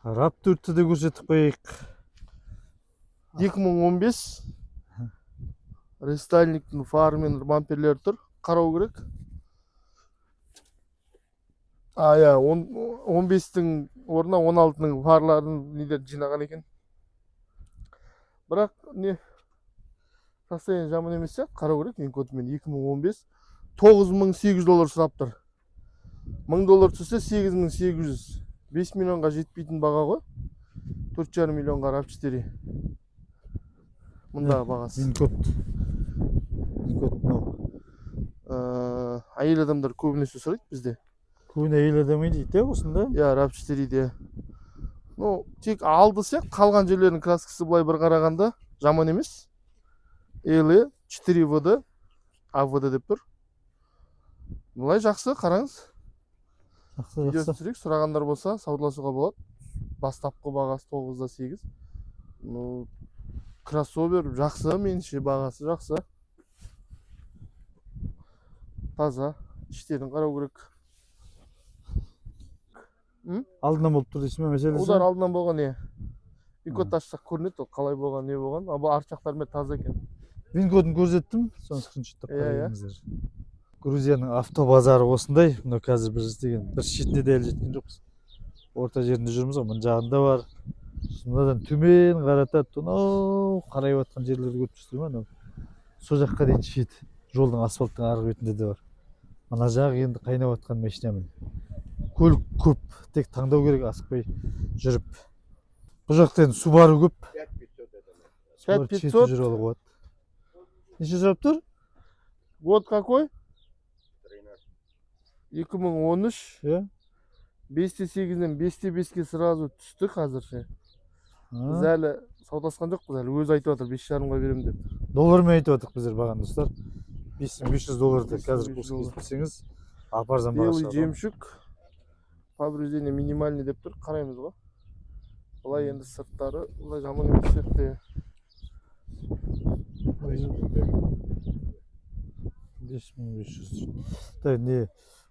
Raptor'ты да көрсетіп қояйық. 2015 рестайлингтің фары мен бамперлері тұр. Қарау керек. 15-тің орнына 16-ның фарларын нелер жинаған екен. Бірақ не состояние жаман емес сияқты, қарау керек. Мен котымен 2015 $9,800 сұрап тұр. $1,000 түссе 8,800. 5 миллионға жетпейтін баға ғой. 4,5 миллионға RAV4. Мұндағы бағасы. Винкод мынау. Әйел адамдар көбінесе сұрайды бізде. Көбіне әйел адамы дейді осында. Я, RAV4-де. Ну, тек алды сияқты, қалған жерлерінің краскасы былай бір қарағанда жаман емес. Эле 4VD, AVD деп тұр. Бұлай жақсы, қараңыз. Видеосын түсірейік, сұрағандар болса саудаласуға болады. Бастапқы бағасы 9-8. Ну, кроссовер жақсы, меніңше бағасы жақсы. Таза, іштерін қарау керек. Алдынан болып тұр дейсің бе мәселесі? Удар алдынан болған не? Винкодты ашсақ көрінеді, қалай болған, не болған. Бұл арт жақтарымен таза екен. Винкодын көрсеттім, соны скриншоттап қараңыздар. Грузияның автобазары осындай. Мына қазір біз істеген бір шетіне де әлі жеткен жоқпыз. Орта жерінде жүрміз ғой, мына жағында бар. Сонадан төмен қаратады, анау қарай жатқан жерлерді көріп тұрсыздар ма? Сол жаққа дейін шет. Жолдың асфальттың арғы бетінде де бар. Ана жағы енді қайнап жатқан машинамен. Көлік көп, тек таңдау керек, асықпай жүріп. Бұл жақта енді Subaru көп. 5500 жүр алуға болады. Неше сұрап тұр? Год какой? 2013. 5-8-ден 5-5-ке сразу түсті қазірше. Біз әлі саудасқан жоқпыз, әлі өзі айтып жатыр 5,5-ға беремін деп. Доллармен айтып жатырық біздер бағаны достар. $5,500 қазір курс кеспесеңіз апарзан бағасы. Белый жемшік. Повреждение минимальный деп тұр, қараймыз ғой. Бұлай енді сырттары, бұлай жаман емес сияқты. 5500. Да, не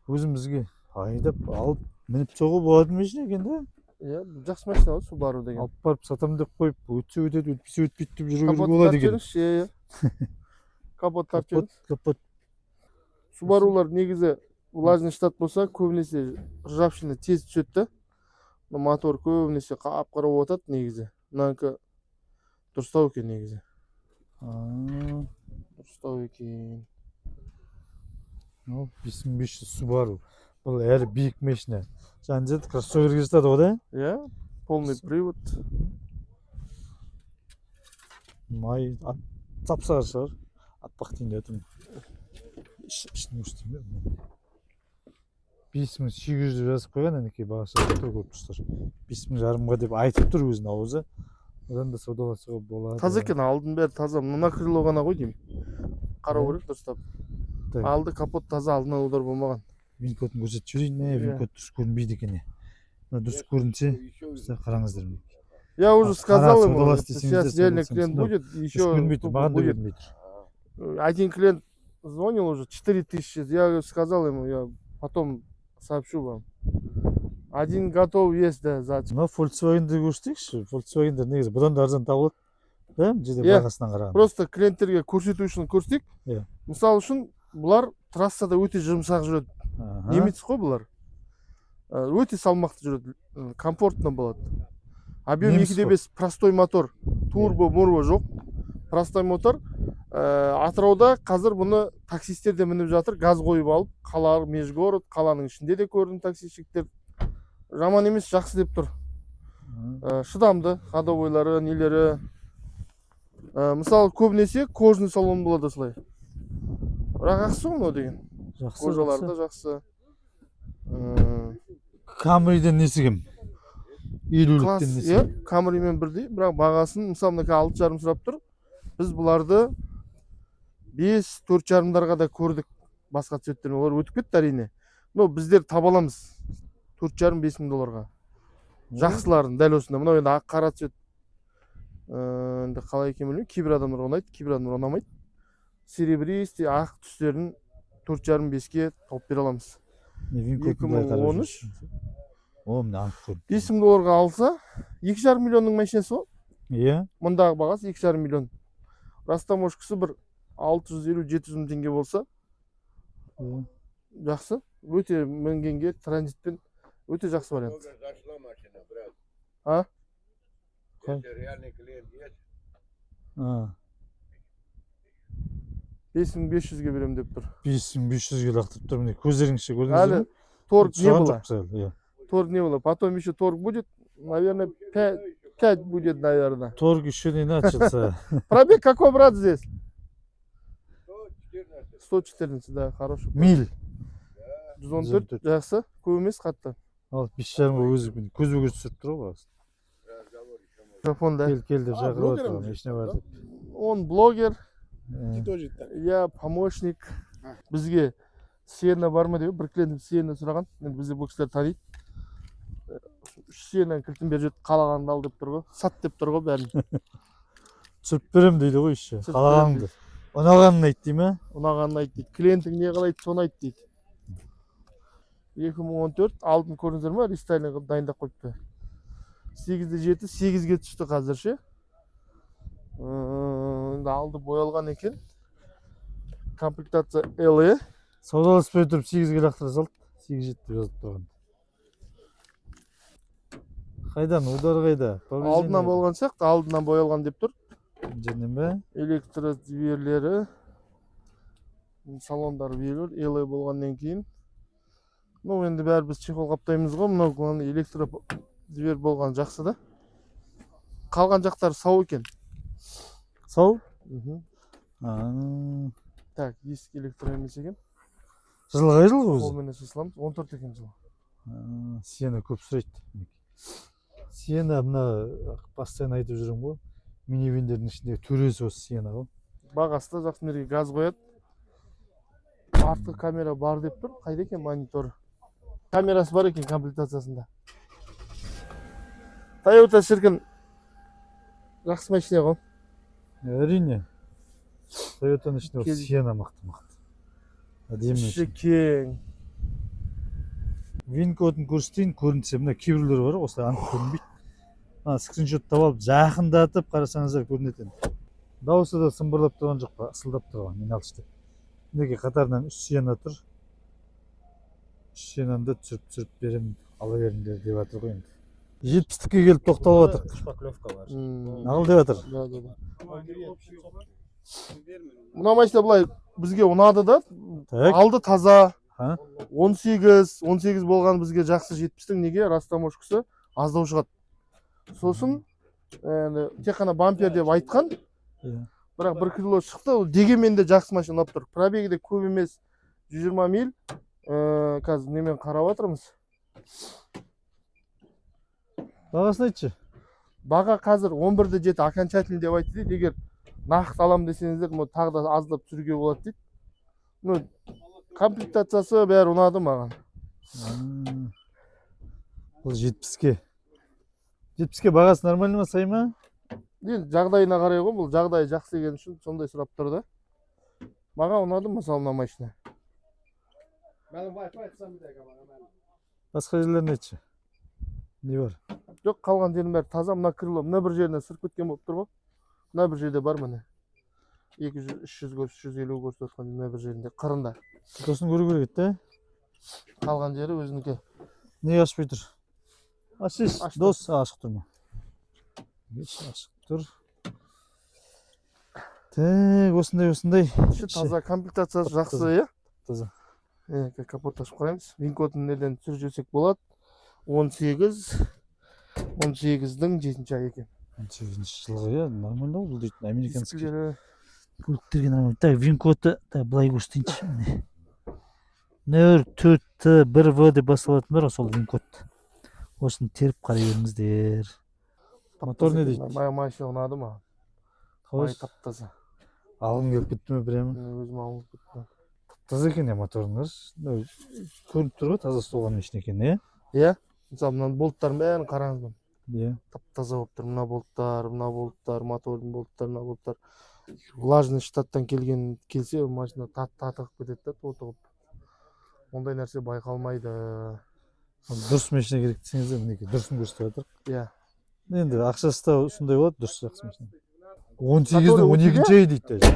өзімізге айдап алып мініп соғу болады машина екен да? Иә, жақсы машина ғой, Subaru деген. Алып барып сатам деп қойып, өтсе өтеді, өтпесе өтпейді деп жүруге болады екен. Капот тартып Капот. Subaru'лар негізі влажный штат болса, көбінесе ржавчина тез түседі. Мотор көбінесе қап-қара болып жатады негізі. Мынанікі дұрыстау екен негізі. Дұрыстау екен. 5500 Subaru. Бұл әрі биік машина. Жаңа кроссоверге жатады ғой да? Иә, полный привод. Май тапсар шығар. Атпақ дейін өтім. Ішін өштейін бе? 5800 жазып қойған, әнекей бағасы тұр көріп тұрсыздар. 5500-ға деп айтып тұр өзінің аузы. Одан да саудаласуға болады. Таза екен, алдын бәрі таза. Мына крыло ғана ғой деймін. Қарау керек дұрыстап. Алды капот таза, алдынан удар болмаған. Винкодын көрсетіп жіберейін, винкод дұрыс көрінбейді екен. Дұрыс көрінсе, қараңыздар. Я уже сказал ему, сейчас реально клиент будет, еще будет. Один клиент звонил уже, 4000. Я сказал ему, я потом сообщу вам. Один готов есть, да, за. Но Volkswagen'ді көрсетейікші. Volkswagen'дер негізі бұдан да арзан табылады. Да, жерде бағасынан қараған. Просто клиенттерге көрсету үшін көрсетейік. Мысал үшін бұлар трассада өте жұмсақ жүреді. Немец қой бұлар. Өте салмақты жүреді. Комфортно болады. Объем 2.5 простой мотор. Турбо, мурбо жоқ. Простой мотор. Атырауда қазір бұны таксистер де мініп жатыр. Газ қойып алып, қала, межгород, қаланың ішінде де көрдім таксищиктер. Жаман емес, жақсы деп тұр. Шыдамды, ходовойлары, нелері. Мысалы, көбінесе кожный салон болады осылай. Бірақ жақсы оны деген. Кожалары да жақсы. Камриден несі кім? 50-ліктен несі кім? Камримен бірдей, бірақ бағасын, мысалы, 6,5 сұрап тұр. Біз бұларды 5-4,5-дарға да көрдік. Басқа цветтермен олар өтіп кетті әрине. Но біздер табаламыз. 4,5-5 мың долларға. Жақсыларын дәл осында. Мынау енді ақ қара цвет. Енді қалай екен білмеймін. Кейбір адамдар ұнайды, кейбір адамдар ұнамайды. Серебристый ақ түстерін 4,5-5-ке тауып бере аламыз. 2013 О, мына анық көрініп. 5 мың долларға алса 2,5 миллионның машинасы ғой. Иә. Мұндағы бағасы 2,5 миллион. Растаможкасы бір 650-700 мың теңге болса, жақсы. Өте мінгенге транзитпен өте жақсы вариант. А? Реальный клиент есть? 5500-ге берем деп тұр. 5500-ге лақтырып тұр. Міне көздеріңізше көрдіңіз Әлі бе? торг не было. Иә. Торг не было. Потом еще торг будет. Наверное, 5 будет, наверное. Торг еще не начался. Пробег какой, брат, здесь? 114, да, хороший. Миль. 114, жақсы. Көп емес қатты. Ал 5,5-ға өзі көзбе-көз түсіріп тұр ғой. Телефонда. Кел деп шақырып отыр. Ешне бар деп. Он блогер. Ты тоже так. Я помощник. Бізге Сиена бар ма деп, бір клиентім Сиена сұраған. Енді бізде бұл кісілер таниды. Сиенаны кілтін беріп жетіп, қалағанды ал деп тұр ғой. Сат деп тұр ғой бәрін. Түсіріп берем дейді ғой еще. Қалағанды. Ұнағанын айт дей ме? Ұнағанын айт дейді. Клиентің не қалайды, соны айт дейді. 2014 алдын көрдіңіздер ма? Рестайлинг қылып дайындап қойыпты. 8-де 7, 8-ге түсті қазір ше. Алды боялған екен. Комплектация LE. Саудаласпай тұрып 8-ге лақтыра салды. 8-7 деп жазып тұрған. Қайдан? Удар қайда? Алдынан болған сияқты, алдынан боялған деп тұр. Жерден бе? Электродверлері, салондар берілер, LE болғаннан кейін. Ну, енді бәрі біз чехол қаптаймыз ғой, мынау электродвер болған жақсы да. Қалған жақтары сау екен. Сау? Так, ескі электро емес екен. Жыл қай жыл өзі? Қолменен шешіламыз, 14 екен жыл. Сиена көп сұрайды. Сиена мына постоянно айтып жүрем ғой. Минивендердің ішіндегі төресі осы Сиена ғой. Бағасы да жақсы, мерге газ қояды. Артқы камера бар деп тұр. Қайда екен монитор? Камерасы бар екен комплектациясында. Toyota шіркін жақсы машина ғой. Әрине. Toyota'ның ішінде Сиена мықты. Іші кең. Вин-кодын көрсетейін, көрінсе мына кейбіреулер бар осылай анық көрінбейді. Скриншоттап алып жақындатып қарасаңыздар көрінеді. Дауысы да сымбырлап тұрған жоқ па, ысылдап тұрған, мен алышты. Мінеке қатарынан 3 Сиена тұр. 3 Сиенаны да түсіріп берем, ала беріңдер деп жатыр ғой енді. 70-ке келіп тоқталып жатыр. Шпаклевка бар. Нағыл деп жатыр. Мына машина былай бізге ұнады да. Алды таза. 18 болған бізге жақсы. 70-тің неге растаможкасы аздау шығады. Сосын тек қана бампер деп айтқан. Бірақ 1 кило шықты. Дегенмен де жақсы машина ұнап тұр. Пробегі де көп емес, 120 миль. Қазір немен қарап отырмыз. Бағасын айтшы. Баға қазір 11-де 7 окончательный деп айтты дейді. Егер нақты алам десеңіздер, тағы да аздап түсіруге болады дейді. Комплектациясы бәрі ұнады маған. Бұл 70-ке. 70-ке бағасы нормальный ма, сай ма? Жағдайына қарай ғой, бұл жағдайы жақсы деген үшін сондай сұрап тұрды. Маған ұнады мысалы мына машина. Басқа жерлерін айтшы. Не бар? Жоқ, қалған жерінің бәрі таза. Мына крыло, мына бір жеріне сырып кеткен болып тұр ғой. Мына бір жерде бар міне. 200-300 350 көрсеткен мына бір жерінде қырында. Сосын көру керек еді. Қалған жері өзінікі. Не ашпай тұр? Ашиш, дос, ашық тұр ма? Ашық тұр. Так, осындай. Таза комплектациясы жақсы, е? Таза. Капот ашып қараймыз. Вин-кодын неден түсіріп жесек болады. 18-дің 7-ші ай екен. 18-ші жылғы, е, нормально бұл дейтін. Американский. Дискілері. Көліктерге нормально. Так, вин-коды, былай көрсетейінші. Нөр 4Т1В деп басылатын бар, сол вин-код. Осыны теріп қарай беріңіздер. Мотор не дейді? Машина ұнады ма? Май таптаза. Алғым келіп кетті ме біреме? Өзім алғым кетті. Таза екен, моторыңыз. Көрініп тұр ғой, таза столған ешін екен, е? Е? Мысалы, мына болттарын бәрін қараңыз. Е. Тап-таза болып тұр. Мына болттар, мотордың болттары, мына болттар. Влажный штаттан келсе, машина татығып кетеді, тоты қылып. Ондай нәрсе байқалмайды. дұрыс машина керек десеңіздер мінекей дұрысын көрсетіп жатыр. Иә. Енді ақшасы да сондай болады, дұрыс жақсы машина. 18-дің 12-ші айы дейді даже.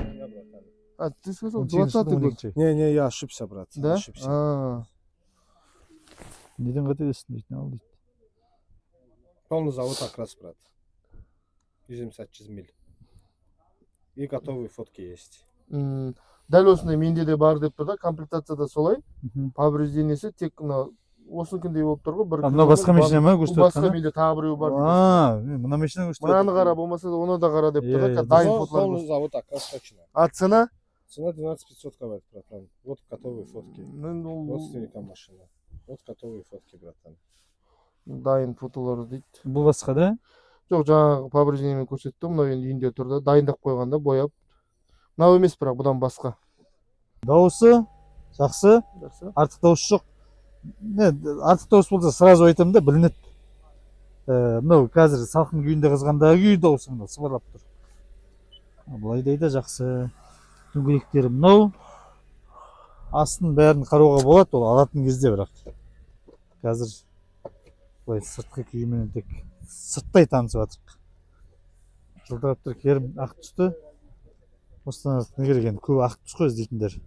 А, ты сказал 18-дің 20-й год. 12-ші айы. Не, я ошибся, брат. Да? Ошибся. Неден қателестің дейді, не ал дейді. Полный завод окрас, брат. 170 миль. И готовые фотки есть. Дәл осындай менде де бар деп тұр да, комплектацияда солай. Мгм. Повреждениесі тек мына осыныкіндей болып тұр ғой. бір А, мынау басқа машина ма Бұл көрсетіп басқа жатқаны? менде тағы біреу бар. А, мына машина көрсетіп Мынаны жатыр. қара, болмаса да оны да қара деп тұр Иә, да. иә. Дайын Полный фотолар. завод окрас точно. А цена? Цена 12500 говорит, братан. Вот готовые фотки. Родственникам машина. Вот готовые фотки, братан. Дайын фотолар дейді. Бұл басқа да? Жоқ, жаңағы повреждениемен көрсеттім. Мынау енді үйінде тұр да. Дайындап қойғанда бояп. Мынау емес бірақ бұдан басқа. Дауысы жақсы, артық дауыс жоқ. Не, артық дауыс болса сразу айтамын да, білінеді. Мынау қазір салқын күйінде қызғандағы күй дауысы мынау сыбырлап тұр. Былайдай да жақсы. Дөңгелектері мынау. Астын бәрін қарауға болады, ол алатын кезде бірақ. Қазір былай сыртқы күйімен тек сырттай танысып жатырық. Жылтырап тұр, керім ақ түсті. Осыдан не керек енді, көп ақ түс қой іздейтіндер.